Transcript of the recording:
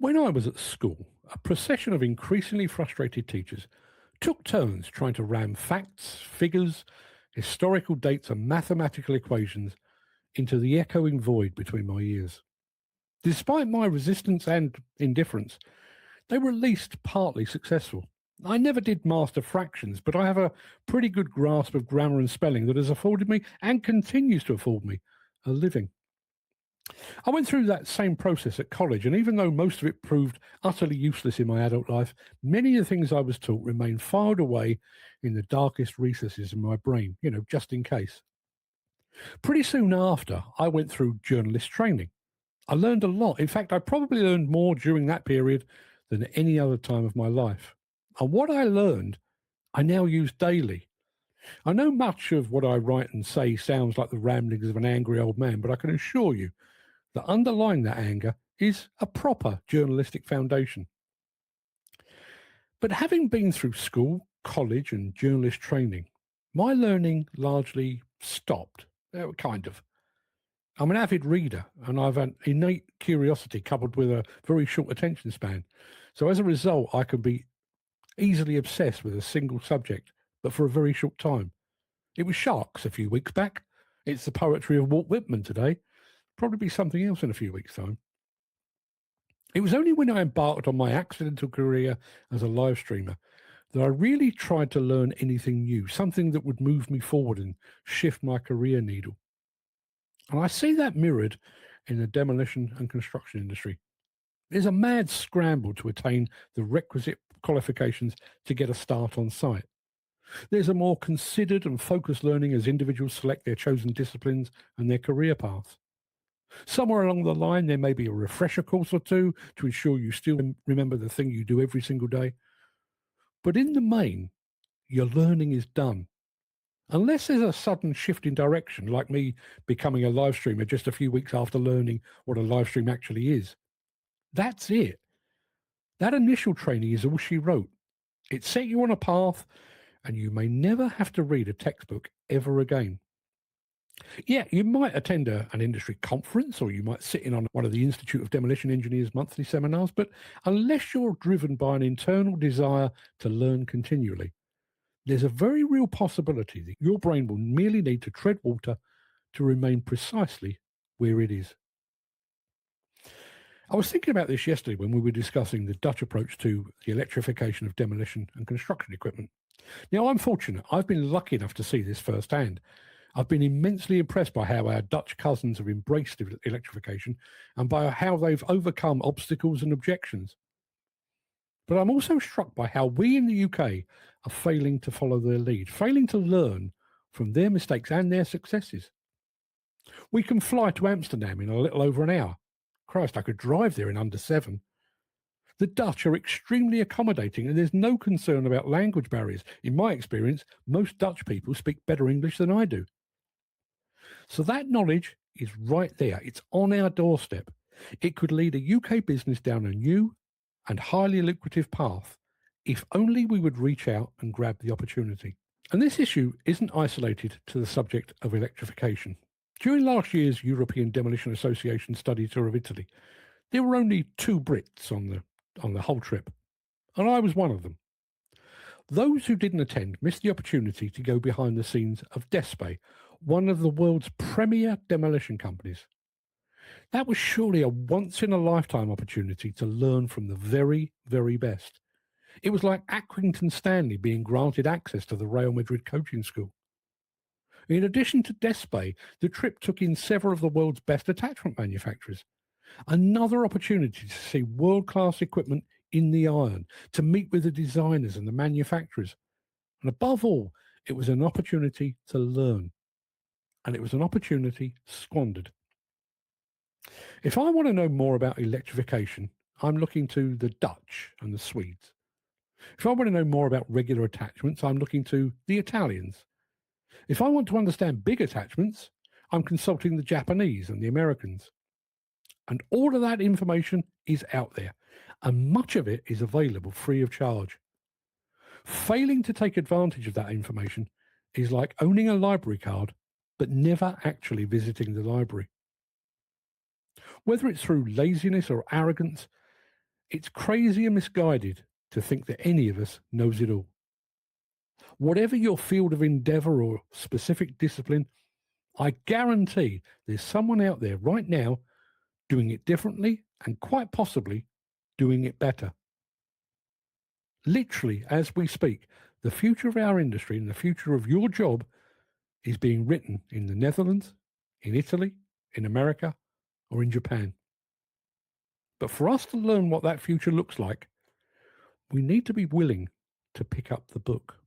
When I was at school, a procession of increasingly frustrated teachers took turns trying to ram facts, figures, historical dates, and mathematical equations into the echoing void between my ears. Despite my resistance and indifference, they were at least partly successful. I never did master fractions, but I have a pretty good grasp of grammar and spelling that has afforded me, and continues to afford me, a living. I went through that same process at college, and even though most of it proved utterly useless in my adult life, many of the things I was taught remain filed away in the darkest recesses of my brain, just in case. Pretty soon after, I went through journalist training. I learned a lot. In fact, I probably learned more during that period than any other time of my life. And what I learned, I now use daily. I know much of what I write and say sounds like the ramblings of an angry old man, but I can assure you that underlying that anger is a proper journalistic foundation. But having been through school, college, and journalist training, my learning largely stopped, kind of. I'm an avid reader, and I've an innate curiosity coupled with a very short attention span. So as a result, I can be easily obsessed with a single subject, but for a very short time. It was sharks a few weeks back. It's the poetry of Walt Whitman today. Probably be something else in a few weeks' time. It was only when I embarked on my accidental career as a live streamer that I really tried to learn anything new, something that would move me forward and shift my career needle. And I see that mirrored in the demolition and construction industry. There's a mad scramble to attain the requisite qualifications to get a start on site. There's a more considered and focused learning as individuals select their chosen disciplines and their career paths. Somewhere along the line, there may be a refresher course or two to ensure you still remember the thing you do every single day. But in the main, your learning is done. Unless there's a sudden shift in direction, like me becoming a live streamer just a few weeks after learning what a live stream actually is. That's it. That initial training is all she wrote. It set you on a path, and you may never have to read a textbook ever again. Yeah, you might attend an industry conference, or you might sit in on one of the Institute of Demolition Engineers monthly seminars, but unless you're driven by an internal desire to learn continually, there's a very real possibility that your brain will merely need to tread water to remain precisely where it is. I was thinking about this yesterday when we were discussing the Dutch approach to the electrification of demolition and construction equipment. Now, I'm fortunate. I've been lucky enough to see this firsthand. I've been immensely impressed by how our Dutch cousins have embraced electrification and by how they've overcome obstacles and objections. But I'm also struck by how we in the UK are failing to follow their lead, failing to learn from their mistakes and their successes. We can fly to Amsterdam in a little over an hour. Christ, I could drive there in under 7. The Dutch are extremely accommodating, and there's no concern about language barriers. In my experience, most Dutch people speak better English than I do. So that knowledge is right there. It's on our doorstep. It could lead a UK business down a new and highly lucrative path if only we would reach out and grab the opportunity. And this issue isn't isolated to the subject of electrification. During last year's European Demolition Association study tour of Italy, there were only 2 Brits on the whole trip, and I was one of them. Those who didn't attend missed the opportunity to go behind the scenes of Despe, one of the world's premier demolition companies. That was surely a once-in-a-lifetime opportunity to learn from the very, very best. It was like Accrington Stanley being granted access to the Real Madrid coaching school. In addition to Despe, the trip took in several of the world's best attachment manufacturers. Another opportunity to see world-class equipment in the iron, to meet with the designers and the manufacturers. And above all, it was an opportunity to learn. And it was an opportunity squandered. If I want to know more about electrification, I'm looking to the Dutch and the Swedes. If I want to know more about regular attachments, I'm looking to the Italians. If I want to understand big attachments, I'm consulting the Japanese and the Americans. And all of that information is out there, and much of it is available free of charge. Failing to take advantage of that information is like owning a library card, but never actually visiting the library. Whether it's through laziness or arrogance, It's crazy and misguided to think that any of us knows it all. Whatever your field of endeavor or specific discipline, I guarantee there's someone out there right now doing it differently and quite possibly doing it better. Literally, as we speak, the future of our industry and the future of your job is being written in the Netherlands, in Italy, in America, or in Japan. But for us to learn what that future looks like, we need to be willing to pick up the book.